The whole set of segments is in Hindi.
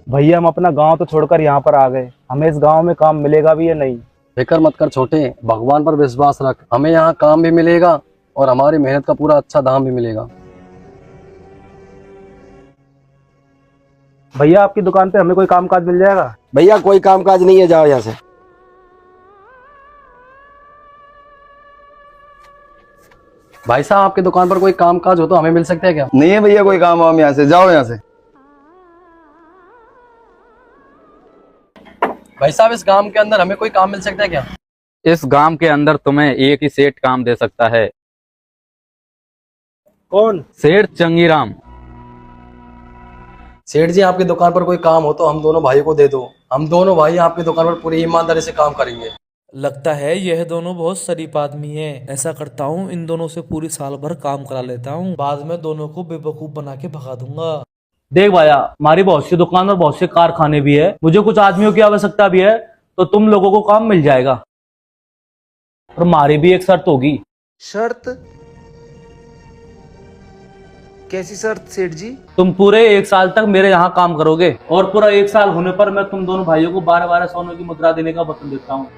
भैया हम अपना गांव तो छोड़कर यहाँ पर आ गए, हमें इस गांव में काम मिलेगा भी या नहीं? फिक्र मत कर छोटे, भगवान पर विश्वास रख, हमें यहाँ काम भी मिलेगा और हमारी मेहनत का पूरा अच्छा दाम भी मिलेगा। भैया आपकी दुकान पे हमें कोई काम काज मिल जाएगा? भैया कोई काम काज नहीं है, जाओ यहाँ से। भाई साहब आपकी दुकान पर कोई काम काज हो तो हमें मिल सकते हैं क्या? नहीं है भैया कोई काम वाम, यहाँ से जाओ यहाँ से। भाई साहब इस गांव के अंदर हमें कोई काम मिल सकता है क्या? इस गांव के अंदर तुम्हें एक ही सेठ काम दे सकता है। कौन? सेठ चंगीराम। सेठ जी आपकी दुकान पर कोई काम हो तो हम दोनों भाई को दे दो, हम दोनों भाई आपकी दुकान पर पूरी ईमानदारी से काम करेंगे। लगता है यह दोनों बहुत शरीफ आदमी हैं। ऐसा करता हूँ इन दोनों से पूरी साल भर काम करा लेता हूँ, बाद में दोनों को बेवकूफ बना के भगा दूंगा। देख भाया, हमारी बहुत सी दुकान और बहुत से कारखाने भी है, मुझे कुछ आदमियों की आवश्यकता भी है, तो तुम लोगों को काम मिल जाएगा। और हमारी भी एक शर्त होगी। शर्त? कैसी शर्त सेठ जी? तुम पूरे 1 साल तक मेरे यहाँ काम करोगे और पूरा 1 साल होने पर मैं तुम दोनों भाइयों को 12-12 सोने की मुद्रा देने का वचन देता हूँ।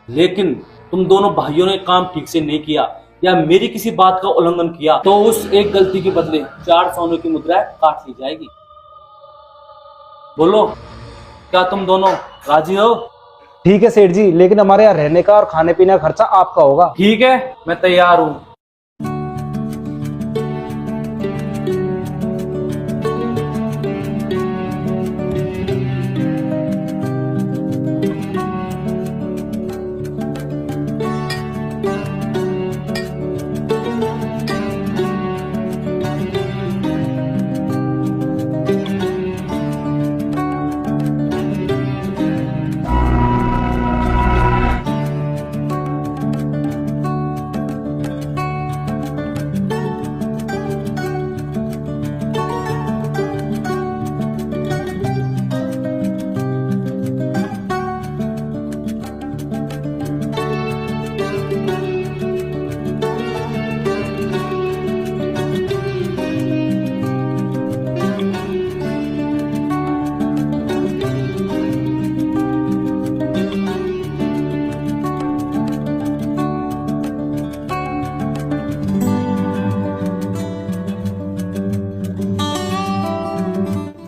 लेकिन तुम दोनों भाइयों ने काम ठीक से नहीं किया या मेरी किसी बात का उल्लंघन किया तो उस एक गलती के बदले 4 सोने की मुद्राएं काट ली जाएगी। बोलो, क्या तुम दोनों राजी हो? ठीक है सेठ जी, लेकिन हमारे यहाँ रहने का और खाने पीने का खर्चा आपका होगा। ठीक है, मैं तैयार हूँ।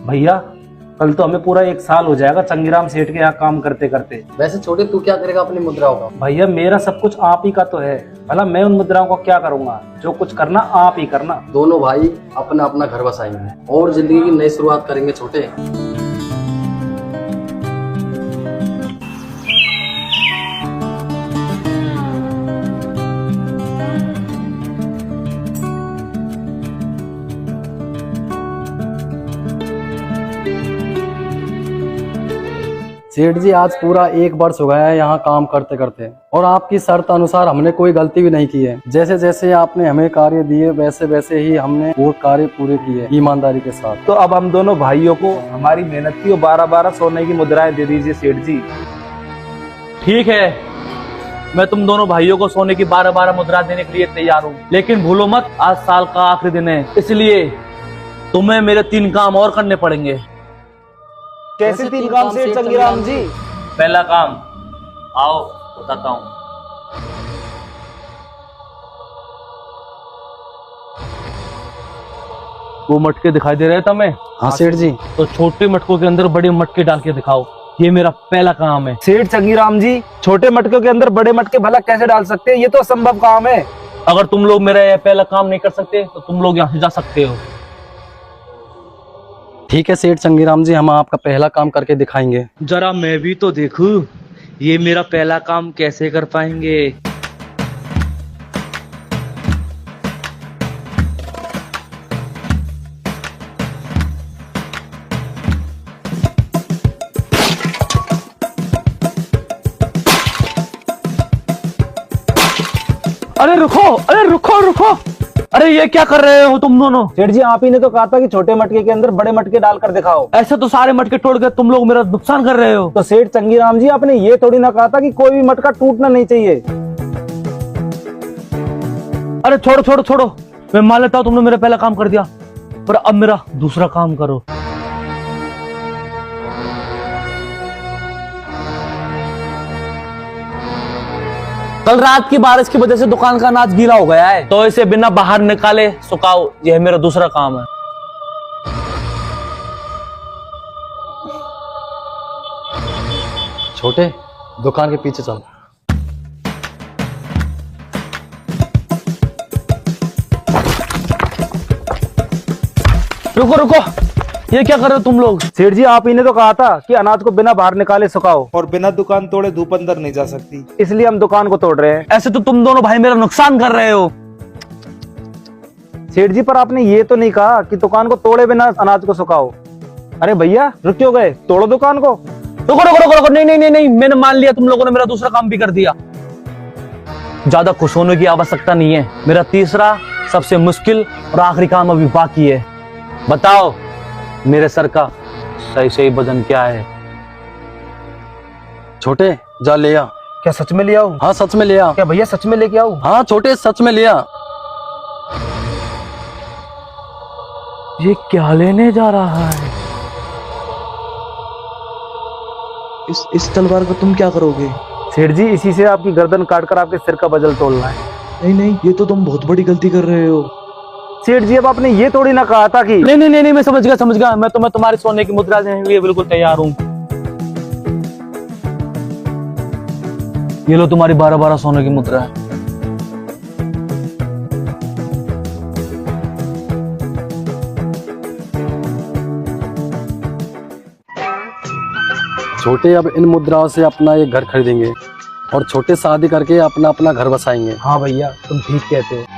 भैया कल तो हमें पूरा 1 साल हो जाएगा चंगीराम सेठ के यहाँ काम करते करते। वैसे छोटे तू क्या करेगा अपनी मुद्राओं का? भैया मेरा सब कुछ आप ही का तो है, भला मैं उन मुद्राओं का क्या करूंगा? जो कुछ करना आप ही करना। दोनों भाई अपना अपना घर बसाएंगे और जिंदगी की नई शुरुआत करेंगे छोटे। सेठ जी आज पूरा 1 वर्ष हो गया है यहाँ काम करते करते और आपकी शर्त अनुसार हमने कोई गलती भी नहीं की है। जैसे जैसे आपने हमें कार्य दिए वैसे वैसे ही हमने वो कार्य पूरे किए ईमानदारी के साथ। तो अब हम दोनों भाइयों को हमारी मेहनत की 12-12 सोने की मुद्राएं दे दीजिए सेठ जी। ठीक है, मैं तुम दोनों भाइयों को सोने की 12-12 मुद्रा देने के लिए तैयार हूँ, लेकिन भूलो मत आज साल का आखिरी दिन है, इसलिए तुम्हें मेरे 3 काम और करने पड़ेंगे। कैसे 3 काम सेठ चंगीराम जी? पहला काम, आओ बताता हूँ। वो मटके दिखाई दे रहे थे हमें? हाँ सेठ जी। तो छोटे मटकों के अंदर बड़े मटके डाल के दिखाओ, ये मेरा पहला काम है। सेठ चंगीराम जी, छोटे मटकों के अंदर बड़े मटके भला कैसे डाल सकते हैं? ये तो असंभव काम है। अगर तुम लोग मेरा ये पहला काम नहीं कर सकते तो तुम लोग यहाँ से जा सकते हो। ठीक है सेठ चंगीराम जी, हम आपका पहला काम करके दिखाएंगे। जरा मैं भी तो देखूं ये मेरा पहला काम कैसे कर पाएंगे। अरे रुको रुको, अरे ये क्या कर रहे हो तुम दोनों? सेठ जी आप ही ने तो कहा था कि छोटे मटके के अंदर बड़े मटके डालकर दिखाओ। ऐसे तो सारे मटके तोड़ के तुम लोग मेरा नुकसान कर रहे हो। तो सेठ चंगीराम जी आपने ये थोड़ी ना कहा था कि कोई भी मटका टूटना नहीं चाहिए। अरे छोड़ो, मैं मान लेता हूँ तुमने मेरा पहला काम कर दिया, पर अब मेरा दूसरा काम करो। कल रात की बारिश की वजह से दुकान का अनाज गीला हो गया है, तो इसे बिना बाहर निकाले सुखाओ। यह मेरा दूसरा काम है। छोटे, दुकान के पीछे चल। रुको रुको, ये क्या कर रहे हो तुम लोग? सेठ जी, आप ही ने तो कहा था कि अनाज को बिना बाहर निकाले सुखाओ, और बिना दुकान तोड़े धूप अंदर नहीं जा सकती। इसलिए हम दुकान को तोड़ रहे हैं। ऐसे तो तुम दोनों भाई मेरा नुकसान कर रहे हो। सेठ जी, पर आपने ये तो नहीं कहा कि दुकान को तोड़े बिना अनाज को सुखाओ। अरे भैया, रुक क्यों गए? तोड़ो दुकान को। रुको रुको रुको रुको, नहीं नहीं नहीं नहीं, मैंने मान लिया तुम लोगों ने मेरा दूसरा काम भी कर दिया। ज्यादा खुश होने की आवश्यकता नहीं है। मेरा तीसरा सबसे मुश्किल और आखिरी काम अभी बाकी है। बताओ मेरे सर का सही सही वजन क्या है? छोटे, जा ले आ। क्या सच में ले आऊं? हाँ, सच में ले आ। क्या भैया सच में लेके आऊं? हाँ छोटे, सच में ले आ। ये क्या लेने जा रहा है? इस तलवार का तुम क्या करोगे? सेठ जी, इसी से आपकी गर्दन काटकर आपके सिर का वजन तोलना है। नहीं नहीं, ये तो तुम बहुत बड़ी गलती कर रहे हो। सेठ जी, अब आपने ये थोड़ी ना कहा था कि नहीं नहीं नहीं नहीं, मैं समझ गया। मैं तुम्हारी सोने की मुद्रा देने के लिए बिल्कुल तैयार हूँ। ये लो तुम्हारी 12 सोने की मुद्रा है। छोटे, अब इन मुद्राओं से अपना एक घर खरीदेंगे और छोटे शादी करके अपना अपना घर बसाएंगे। हाँ भैया, तुम ठीक कहते हो।